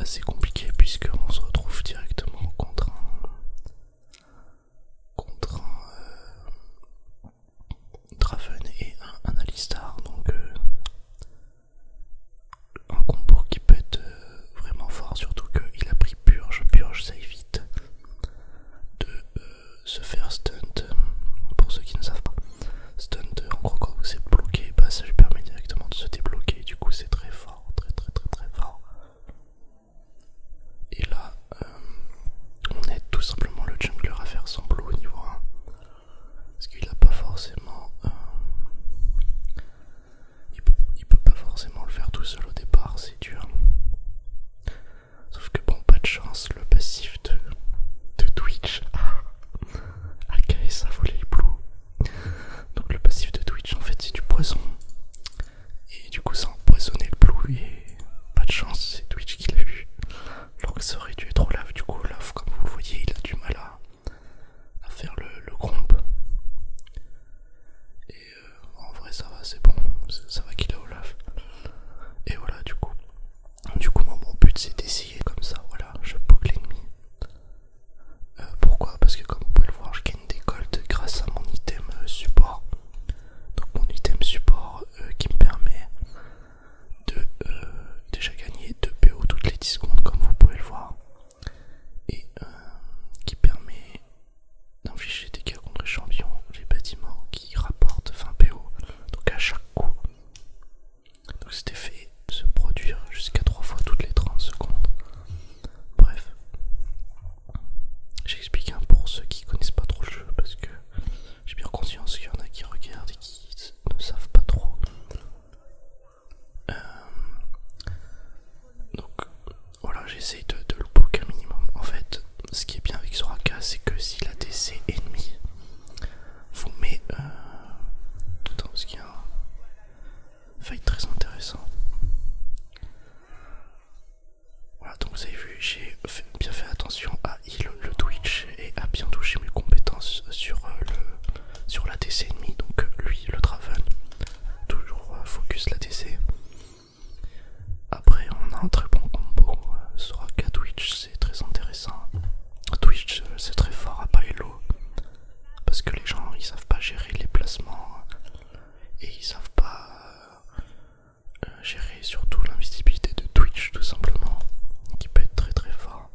assez compliqué puisqu'on se retrouve directement contre un Draven et un Alistar, donc un combo qui peut être vraiment fort, surtout qu'il a pris purge, ça évite de se faire stunt. Pour ceux qui ne savent pas, stunt, en gros quand vous êtes bloqué, bah ça lui permet directement de se débloquer, du coup c'est très fort, très fort. Et là, on aide tout simplement le jungler à faire son blue au niveau 1, parce qu'il a pas forcément il peut pas forcément le faire tout seul au départ, c'est dur. Sauf que bon, pas de chance, le passif de Twitch a KS a volé les blue. Donc le passif de Twitch en fait c'est du poison. Et du coup ça a empoisonné le blue et pas de chance, c'est Twitch qui l'a eu. Alors que ça aurait dû être Olaf, du coup Olaf comme vous le voyez il a du mal à faire le gromp. Et en vrai ça va, c'est bon, ça va qu'il a Olaf. Et voilà du coup moi, mon but c'est d'essayer comme ça, voilà, je poke l'ennemi. Pourquoi? Parce que comme vous pouvez le voir, je gagne des golds grâce à mon item support. Donc mon item support qui me permet de déjà gagner 2 PO toutes les 10 secondes comme vous pouvez le voir. Et qui permet d'infliger des dégâts contre les champions, les bâtiments qui rapportent 20 PO. Donc à chaque coup. Donc cet effet se produire jusqu'à 3 fois toutes les 30 secondes. Bref. J'explique pour ceux qui connaissent pas trop le jeu parce que j'ai bien conscience qu'il y en a qui regardent et qui ne savent pas trop. Donc voilà, j'essaye de le poke un minimum. En fait, ce qui est bien avec Soraka, c'est que si la DC ennemie vous met dedans, parce qu'il y a un fight très intéressant. Voilà, donc vous avez vu, j'ai bien fait attention à heal le Twitch et à bien toucher mes compétences sur la DC ennemie. Donc lui, le Draven, toujours focus la DC. Après, on a un très bon combo. Soraka Twitch, c'est très intéressant. Twitch, c'est très fort à Paello parce que les gens ils savent pas gérer les placements et ils savent pas gérer surtout l'invisibilité de Twitch tout simplement, qui peut être très fort.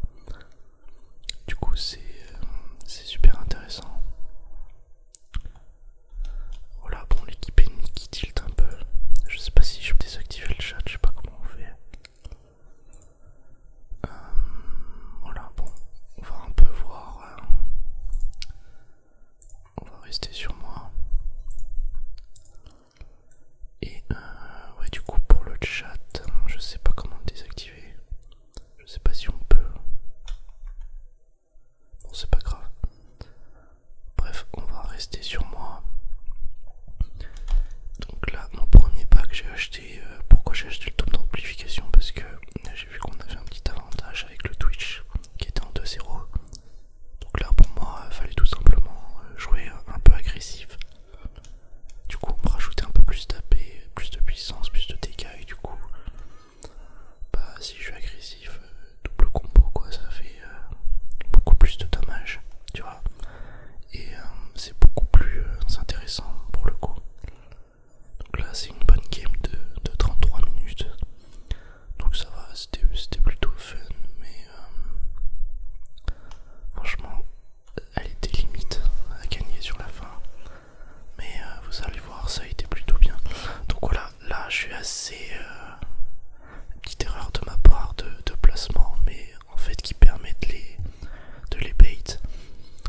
Du coup c'est super intéressant. Voilà, bon, l'équipe ennemie qui tilt un peu. Je sais pas si je peux désactiver le chat, je sais pas comment on fait. Voilà, bon, on va un peu voir. On va rester sur moi. Et ouais, du coup pour le chat, je sais pas comment le désactiver. Je sais pas si on peut. Bon, c'est pas grave. Bref, on va rester sur moi. Donc là, mon premier pack, j'ai acheté. Pourquoi j'ai acheté le tome d'amplification? Parce que j'ai vu qu'on avait un petit avantage avec le Twitch qui était en 2-0. Donc là, pour moi, il fallait tout simplement jouer un peu agressif. Du coup, on me rajoutait un peu plus d'AP, plus de puissance, plus de dégâts. Et du coup, bah, si je suis agressif, double combo, quoi, ça fait beaucoup plus de dommages, tu vois. Et c'est beaucoup plus intéressant pour le coup. Donc là c'est une bonne game de 33 minutes. Donc ça va, c'était plutôt fun. Mais franchement, elle était limite à gagner sur la fin. Mais vous allez voir, ça a été plutôt bien. Donc voilà, là je suis assez... petite erreur de ma part de placement. Mais en fait qui permet de les bait.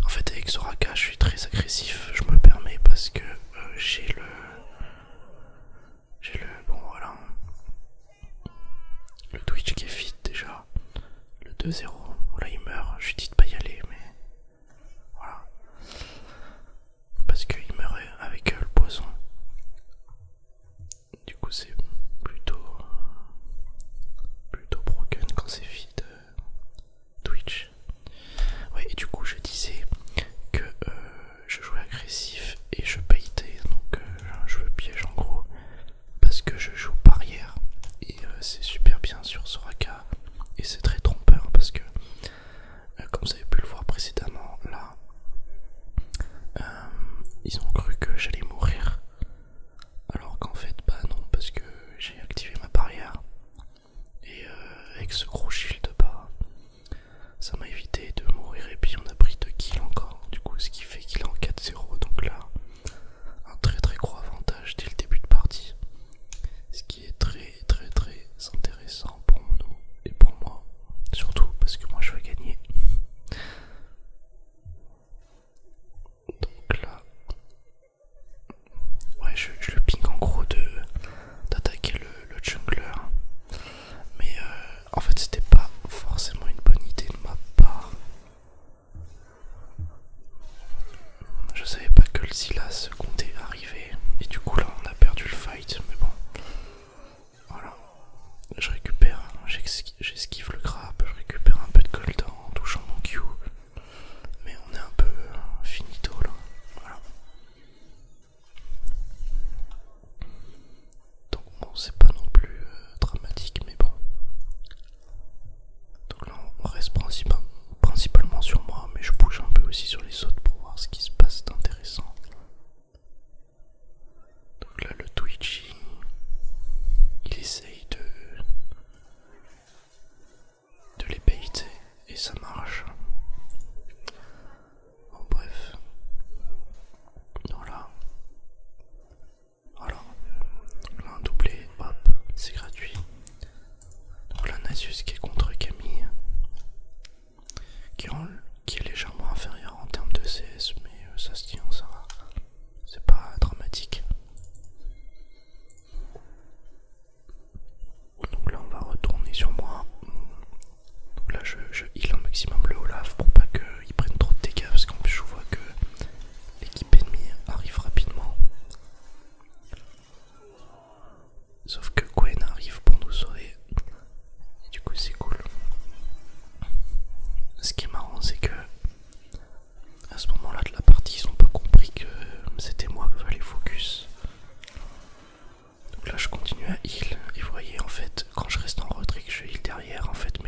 En fait avec Soraka je suis très agressif, je me le permets parce que j'ai le bon voilà, le Twitch qui est fit déjà, le 2-0, là il meurt, je lui dis de pas y aller mais voilà, parce qu'il meurt avec le poison, du coup c'est plutôt broken quand c'est fit Twitch. Ouais, et du coup je disais que je jouais agressif et je baitais, donc je piège en gros parce que je joue barrière et c'est super bien sur Soraka et c'est très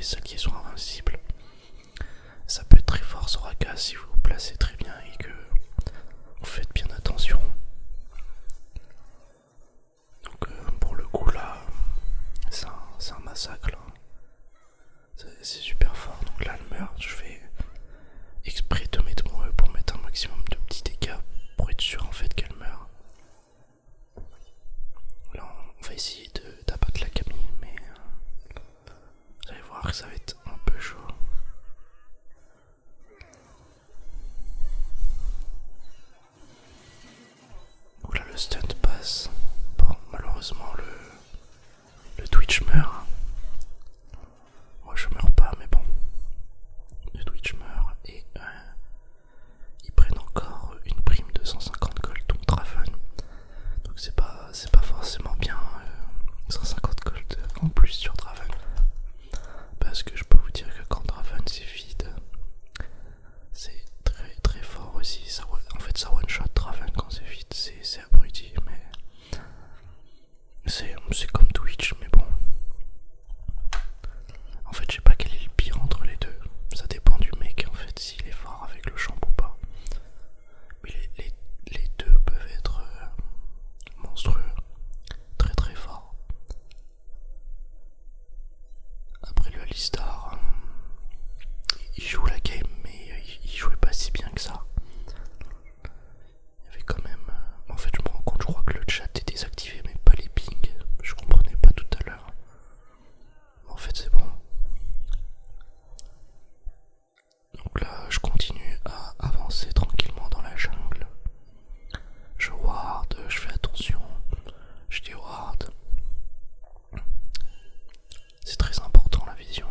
mes alliés sont invincibles. Ça peut être très fort Soraka si vous vous placez très bien et que vous faites bien attention. Donc pour le coup là, c'est un massacre là. C'est super fort. Donc là elle meurt, je fais exprès de mettre mon E pour mettre un maximum de petits dégâts pour être sûr en fait qu'elle meurt. Là on va essayer d'abattre la Camille, mais vous allez voir que ça va être un peu chaud. Donc là le stunt passe. Bon malheureusement le Twitch meurt. Moi je meurs pas mais bon. Le Twitch meurt et ils prennent encore une prime de 150 gold donc Draven. Donc c'est pas forcément bien 150 gold en plus sur Draven. Parce que je peux vous dire que quand Draven c'est vide, c'est très très fort aussi. En fait ça one shot Draven quand c'est vide, c'est abruti mais c'est comme Twitch mais bon. En fait je sais pas quel est le pire entre les deux. Ça dépend du mec en fait s'il est fort avec le champ ou pas. Mais les deux peuvent être monstrueux, très très forts. Après le Alistar, il joue la game mais il jouait pas si bien que ça. Il y avait quand même... En fait je me rends compte, je crois que le chat est désactivé mais pas les pings. Je comprenais pas tout à l'heure. En fait c'est bon. Donc là je continue à avancer tranquillement dans la jungle. Je ward, je fais attention, je dis ward. C'est très important la vision.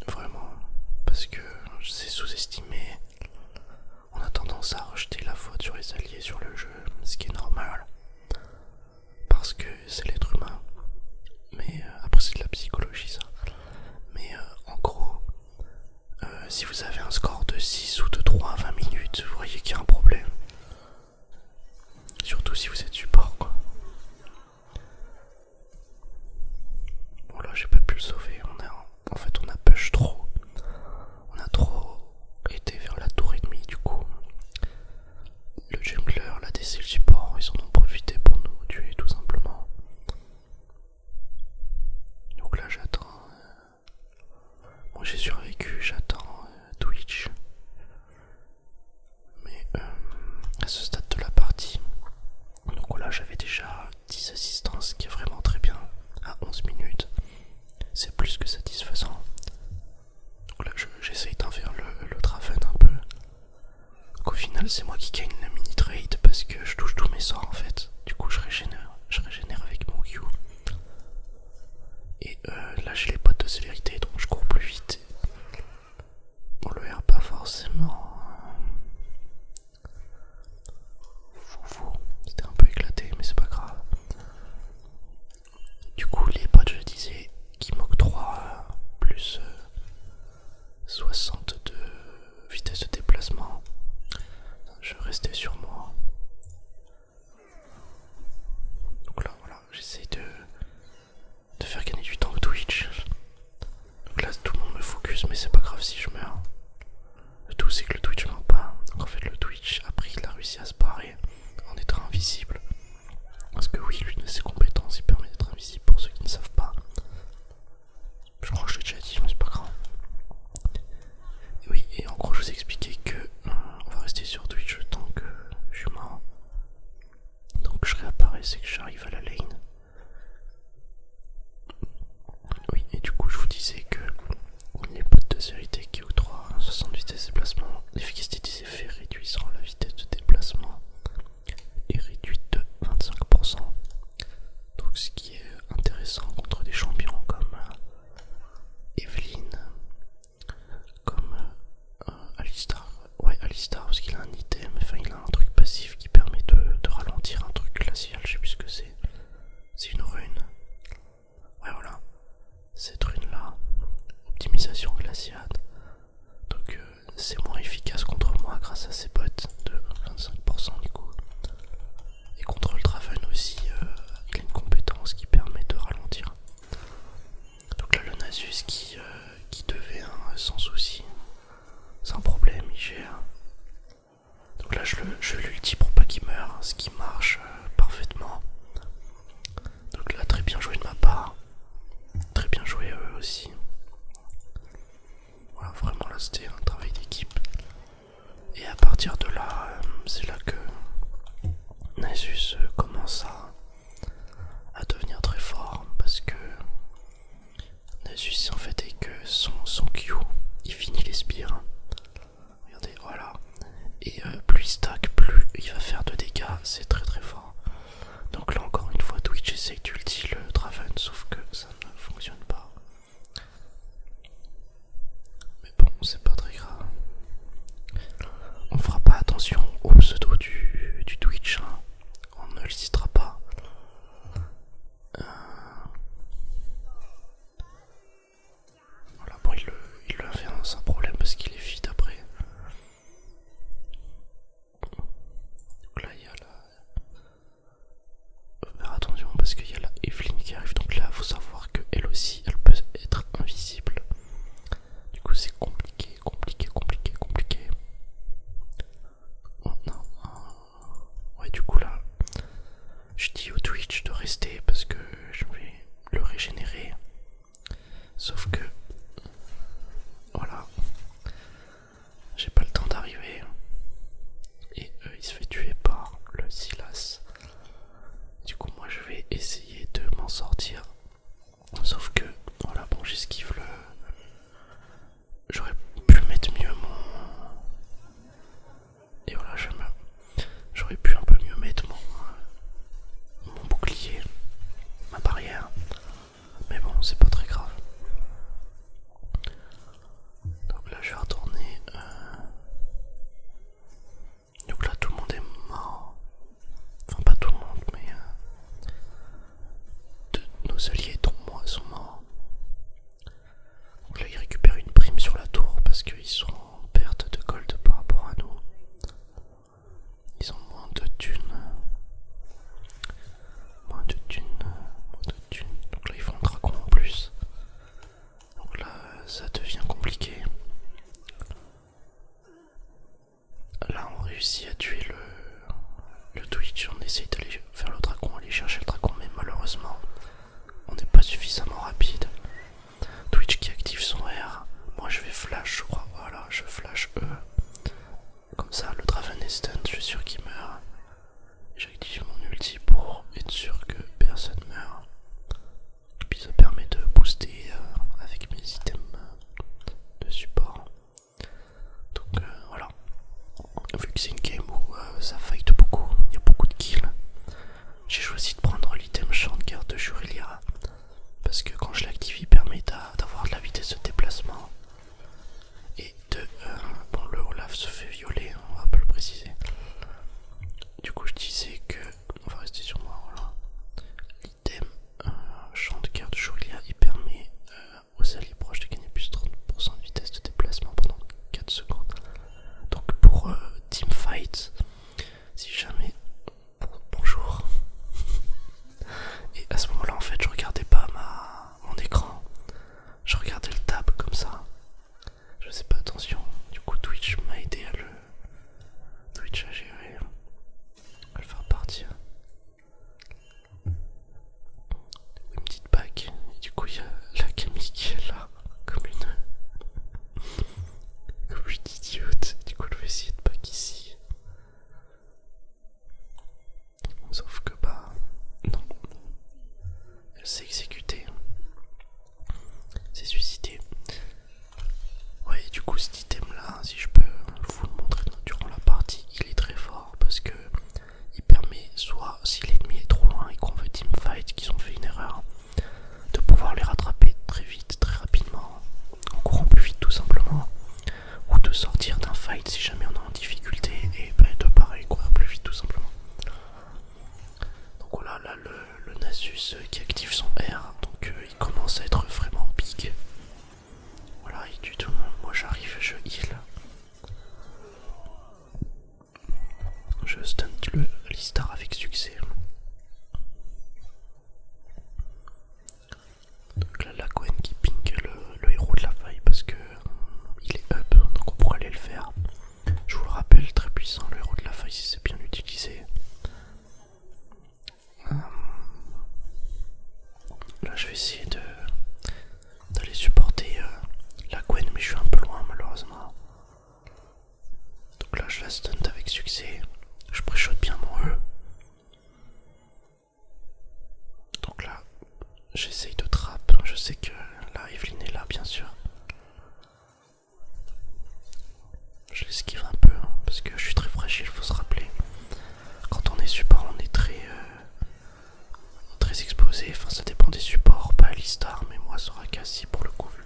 Vraiment, parce que c'est sous-estimé. On a tendance à rejeter la faute sur les alliés sur le jeu, ce qui est normal. Parce que c'est l'être humain. Mais après c'est de la psychologie ça. Mais en gros, si vous avez un score de 6 ou de 3 à 20 minutes, vous voyez qu'il y a un problème. Surtout si vous êtes support quoi. Bon là j'ai pas pu le sauver, en fait on a push trop. On a trop été vers la tour ennemie du coup. Le jungler, la DC, le support, ils en ont profité pour nous tuer tout simplement. Donc là j'attends. Bon j'ai survécu, j'attends Twitch. Mais à ce stade de la partie, donc là j'avais déjà 10 assistances, ce qui est vraiment très bien. À 11 minutes, c'est plus que satisfaisant. Donc là j'essaye d'inverser le Draven un peu. Donc au final c'est moi qui gagne la mini trade parce que je touche tous mes sorts en fait. Du coup je régénère avec mon Q. Et là j'ai les potes de célérité donc je cours plus vite. On le R pas forcément. Fou. C'était un peu éclaté mais c'est pas grave. Du coup les potes je disais qui m'octroient plus 60 de vitesse de déplacement. Je restais sur moi. Donc là voilà, j'essaye de faire gagner du temps au Twitch. Donc là tout le monde me fout Nasus qui devait hein, sans souci, sans problème, il gère. Donc là je l'ulti pour pas qu'il meure, ce qui marche parfaitement. Donc là très bien joué de ma part, très bien joué eux aussi. Voilà, vraiment là c'était un travail d'équipe. Et à partir de là, c'est là que Nasus commence à devenir très fort parce que Nasus en fait est que son Q il finit les spires. Regardez, voilà. Et plus il stack, plus il va faire de dégâts, c'est très très fort. Donc là encore une fois Twitch essaye d'ulti le Draven sauf que ça ne fonctionne pas. Mais bon, c'est pas très grave. On fera pas attention au pseudo du Twitch, hein. On ne le citera pas. Voilà, bon il le fait hein, sans problème parce qu'il est vide après. Donc là il y a la... Faut faire attention parce qu'il y a la Evelyn qui arrive. Donc là faut savoir que elle aussi elle peut être invisible. Du coup c'est compliqué. Oh non. Ouais du coup là je dis au Twitch de rester parce que je vais le régénérer. Sauf que voilà, j'ai pas le temps d'arriver et il se fait tuer par le Silas. Du coup moi je vais essayer de m'en sortir. Sauf que voilà, bon j'esquive le... J'aurais pu mettre mieux mon... Et voilà, j'aurais pu un peu mieux mettre mon bouclier, ma barrière. Mais bon, c'est pas très grave.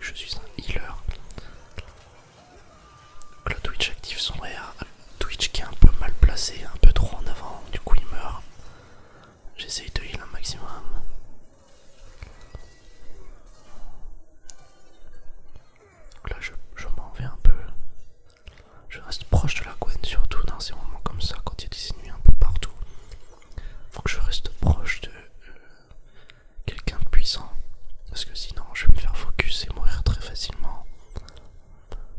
que je suis un healer. Donc là Twitch active son R. Twitch qui est un peu mal placé, un peu trop en avant, du coup il meurt. J'essaye de heal un maximum. Donc là je m'en vais un peu. Je reste proche de la Gwen surtout dans ces moments comme ça, quand il y a des ennemis un peu partout. Faut que je reste proche de quelqu'un de puissant. Parce que sinon je vais me faire focus et mourir très facilement.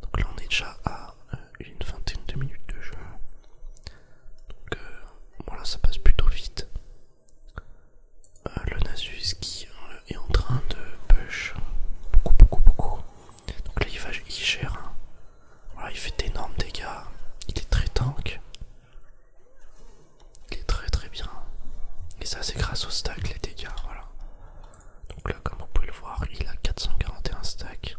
Donc là on est déjà à une vingtaine de minutes de jeu. Donc voilà, ça passe plutôt vite. Le Nasus qui est en train de push beaucoup. Donc là il gère. Hein. Voilà, il fait d'énormes dégâts. Il est très tank. Il est très bien. Et ça c'est grâce au stack les dégâts, voilà. Donc là comme vous pouvez le voir, il a 441 stacks.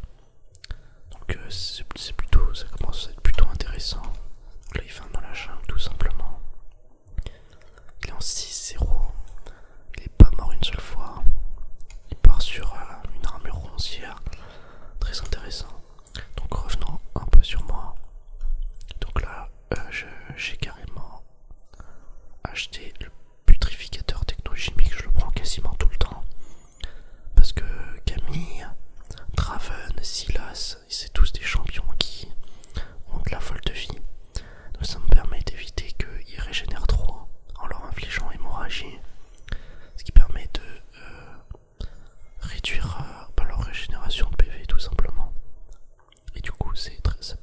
Donc c'est plutôt, ça commence à être plutôt intéressant. Donc là il fait un dans la jungle tout simplement. Il est en 6-0. Il est pas mort une seule fois. Il part sur une armure roncière. Très intéressant. Donc revenons un peu sur moi. Donc là j'ai carrément acheté le putrificateur technochimique. Je le prends quasiment tout le temps. Parce que Camille, Draven, Silas, c'est tous des champions qui ont de la folle de vie. Donc ça me permet d'éviter qu'ils régénèrent trop en leur infligeant hémorragie. Ce qui permet de réduire leur régénération de PV tout simplement. Et du coup ça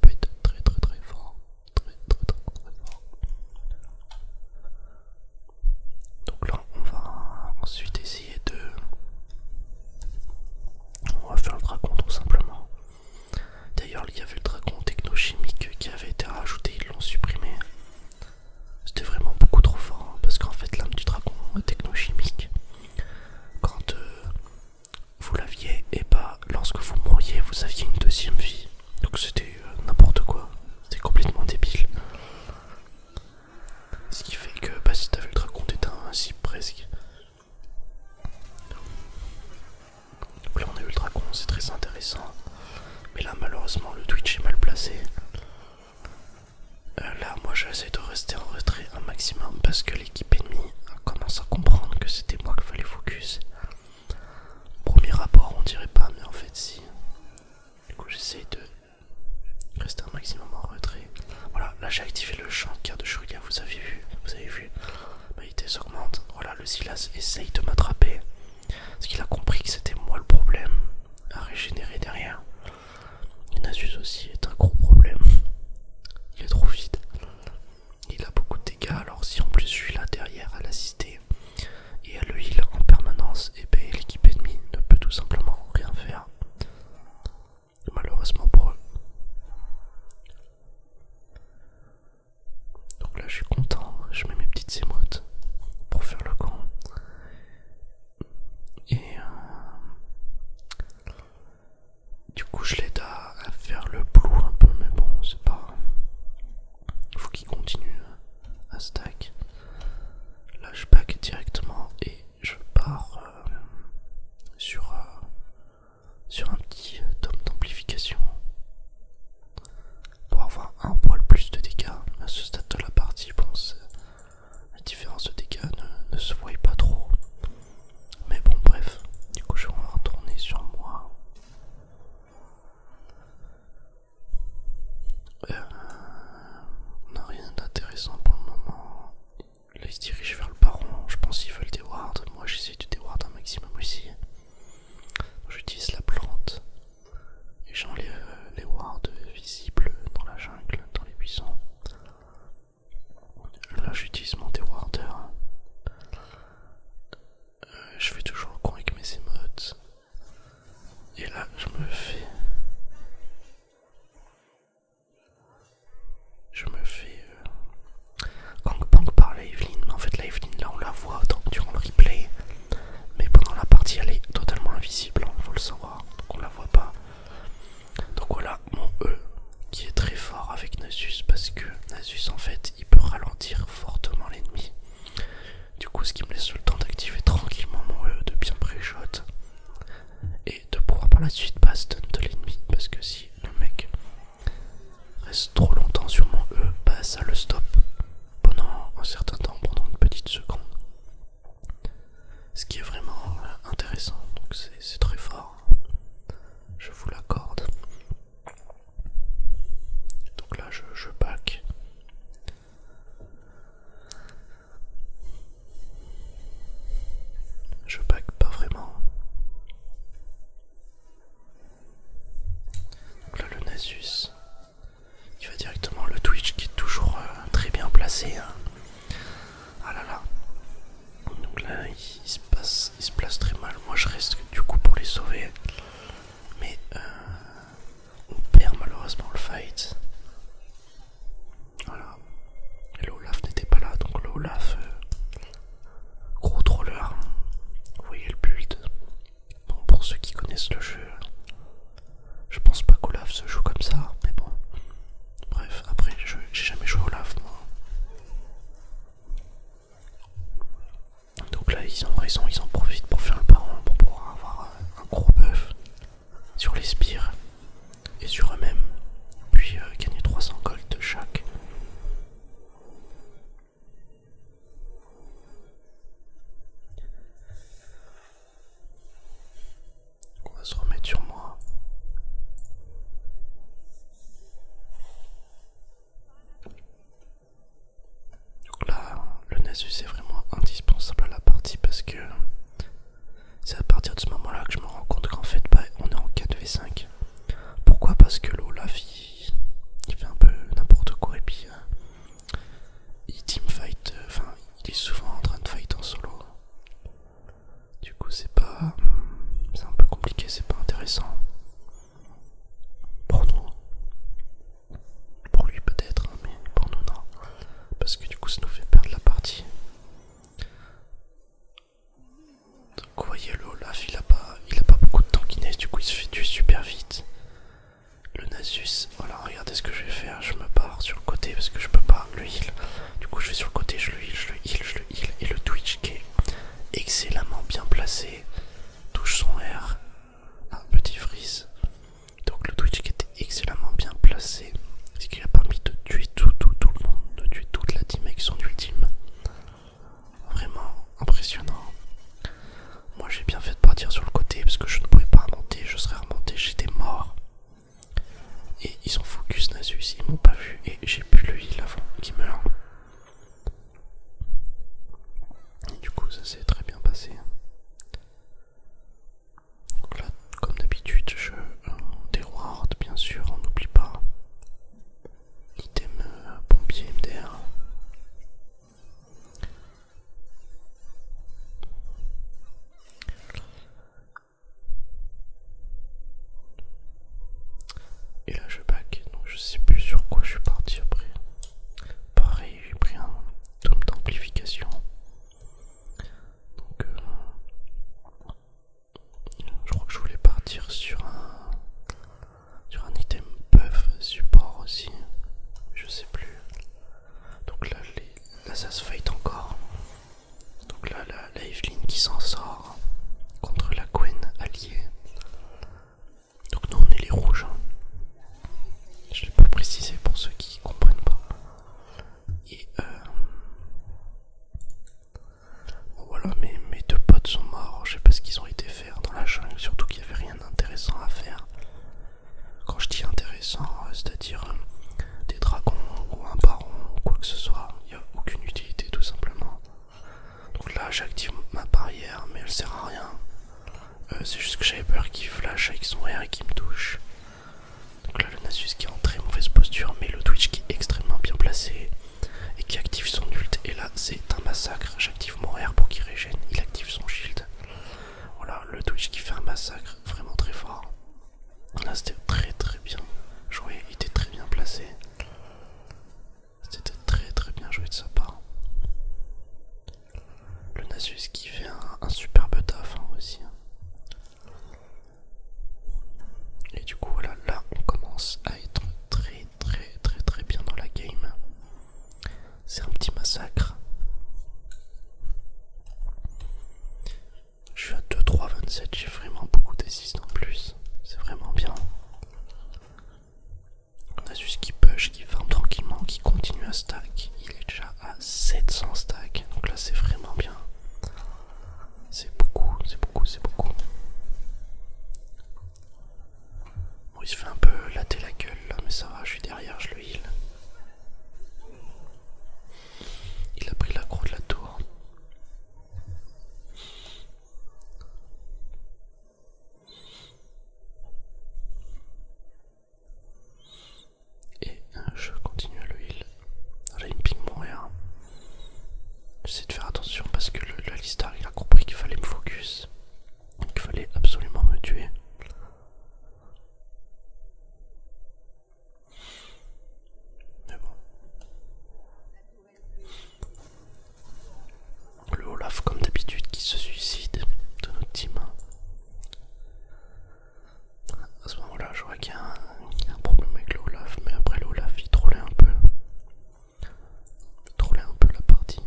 peut être très fort. Très fort. Donc là on va ensuite essayer de... On va faire le dragon tout simplement. D'ailleurs il y avait le dragon technochimique qui avait été rajouté, ils l'ont supprimé. C'était vraiment beaucoup trop fort, hein, parce qu'en fait l'âme du dragon technochimique, quand vous l'aviez, et bah lorsque vous mouriez vous aviez une deuxième vie. Donc c'était n'importe quoi, c'était complètement débile. Ce qui fait que bah, si t'avais le dragon t'étais invincible presque. Donc là on a eu le dragon, c'est très intéressant. Mais là malheureusement le Twitch est mal placé. Là moi j'essaie de rester en retrait un maximum parce que l'équipe ennemie commence à comprendre que c'était moi qu'il fallait focus. Premier rapport on dirait pas, mais en fait si. Du coup j'essaie de rester un maximum en retrait. Voilà, là j'ai activé le champ de carte de Shuria, vous avez vu. Ma vitesse augmente. Voilà, le Silas essaye de m'attraper. Parce qu'il a compris que c'était moi le problème à régénérer derrière. Et Nasus aussi est un gros problème. Il est trop vite. Il a beaucoup de dégâts, alors si en plus je suis là derrière à l'assister et à le heal en permanence, et ben l'équipe ennemie ne peut tout simplement rien faire. Malheureusement pour eux. Donc là je suis content, je mets mes petites émotes pour faire le con. Et du coup je l'aide à faire le blue un peu, mais bon c'est pas... Faut qu'il continue à stack. Là je back directement et je pars sur un petit tome d'amplification pour avoir un poil plus de dégâts. À ce stade de la partie, bon, la différence de dégâts ne se voit pas trop. Mais bon, bref, du coup je vais retourner sur moi. On n'a rien d'intéressant pour le moment. Là il se dirige vers le baron, je pense qu'ils veulent des wards. Moi j'essaie de déward un maximum aussi. J'utilise la plante et j'enlève les wards visibles dans la jungle, dans les buissons. Là j'utilise mon déwarder. Je fais toujours le con avec mes émotes. Et là je me fais gangbang par la Evelyn. Mais en fait la Evelyn là on la voit durant le replay. Mais pendant la partie elle est totalement invisible, il faut le savoir. Donc on la voit pas. Donc voilà mon E qui est très fort avec Nasus, parce que Nasus en fait il peut ralentir fortement l'ennemi. Du coup ce qui me laisse le temps d'activer tranquillement mon E, de bien pré-shot et de pouvoir par la suite pass Montréal qui me touche. Donc là le Nasus qui est en très mauvaise posture, mais le Twitch qui est extrêmement bien placé et qui active son ult. Et là c'est un massacre. J'active mon R pour qu'il régène, il active son shield. Voilà, le Twitch qui fait un massacre vraiment très fort. Là c'était très très bien joué, il était très bien placé. C'était très très bien joué de sa part. Le Nasus qui fait un superbe taf aussi. Et du coup voilà, là on commence à être très très très très bien dans la game. C'est un petit massacre. Je suis à 2-3-27, j'ai vraiment beaucoup d'assists en plus. C'est vraiment bien. On a juste qui push, qui farm tranquillement, qui continue à stack. Il est déjà à 700 stacks. Donc là c'est vraiment bien. C'est beaucoup, c'est beaucoup, c'est beaucoup. Bon, il se fait un peu latter la gueule là, mais ça va, je suis derrière, je le heal. Il a pris l'aggro de la tour. Et je continue à le heal. Là il me ping mon R. J'essaie de faire attention parce que le Alistar il a compris qu'il fallait me focus. Qu'il fallait absolument me tuer. Mais bon. Le Olaf comme d'habitude qui se suicide de notre team. À ce moment là je vois qu'il y a un problème avec le Olaf, mais après le Olaf il trollait un peu. Il trollait un peu la partie.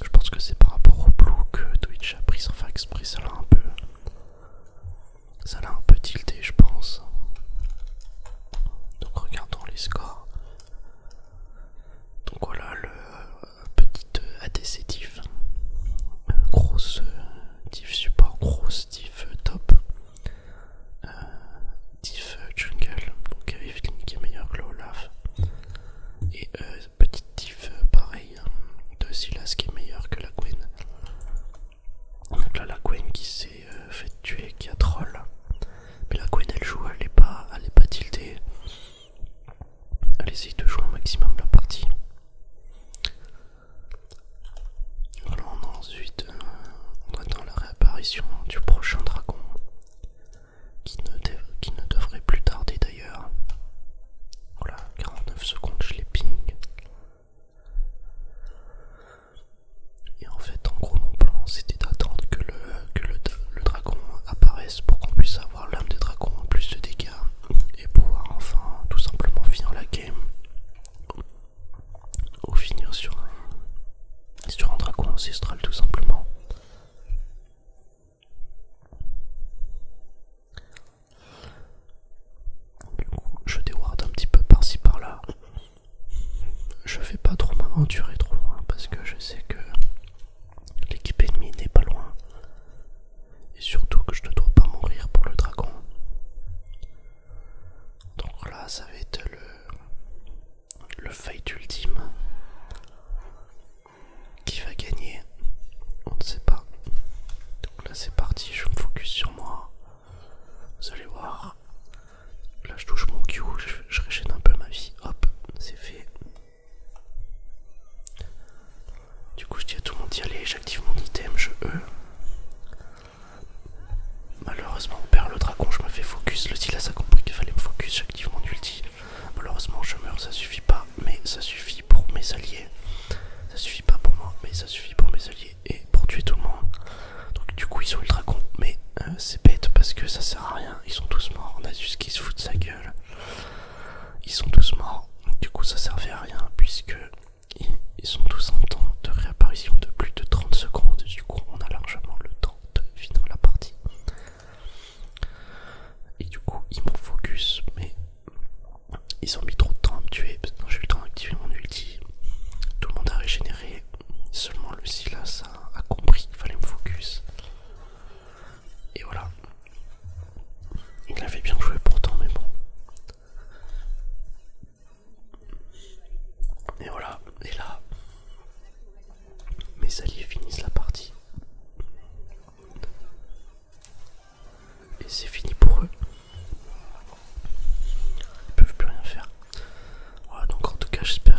Je pense que c'est par rapport au blue que Twitch a pris sans faire exprès, ça l'a un peu tilté je pense. Donc regardons les scores. Donc voilà le petit ADC diff. Grosse diff support, grosse diff top. Diff jungle, donc Evelyn qui est meilleur que le Olaf. Et petite diff pareil de Sylas qui est meilleur que la Gwen. Donc là la Gwen qui s'est fait tuer, qui a troll. Mais la Gwen elle joue, elle est pas tiltée. Elle essaye de jouer au maximum la partie. Voilà, ensuite on attend la réapparition du prochain dragon qui ne devrait plus tarder d'ailleurs. Voilà, 49 secondes, je les ping. Et en fait, en gros, mon plan c'était d'attendre que le dragon apparaisse pour qu'on puisse avoir l'âme des dragons en plus de dégâts et pouvoir enfin tout simplement finir la game ou finir sur un dragon ancestral tout simplement. Du coup, je déward un petit peu par-ci par-là. Je vais pas trop m'aventurer trop loin parce que je sais que l'équipe ennemie n'est pas loin. Et surtout que je ne dois pas mourir pour le dragon. Donc là, ça va être le fight ultime. Qui va gagner? On ne sait pas. Donc là, c'est parti, je me focus sur moi. Vous allez voir. Là, je touche mon Q, je régène un peu ma vie. Hop, c'est fait. Du coup, je dis à tout le monde d'y aller, j'active mon item, je E. Malheureusement, on perd le dragon, je me fais focus. Le Sylas a compris qu'il fallait me focus, j'active mon ulti. Malheureusement, je meurs, ça suffit pas, mais ça suffit pour mes alliés. Ça suffit pas pour moi, mais ça suffit pour mes alliés et pour tuer tout le monde. Donc, du coup, ils ont eu le dragon, mais c'est bête parce que ça sert à rien. Ils sont tous morts. On a juste qui se fout de sa gueule. Ils sont tous morts. Du coup, ça servait à rien puisque ils sont tous en temps de réapparition de plus de 30 secondes. Du coup, on a largement le temps de finir la partie. Et du coup, ils m'ont focus, mais ils ont mis trop de temps à me tuer. J'ai eu le temps d'activer mon ulti. Tout le monde a régénéré. Seulement le Sylas a compris qu'il fallait me focus. Et voilà. Il avait bien joué pourtant, mais bon. Et voilà. Et là, mes alliés finissent la partie. Et c'est fini pour eux. cas, j'espère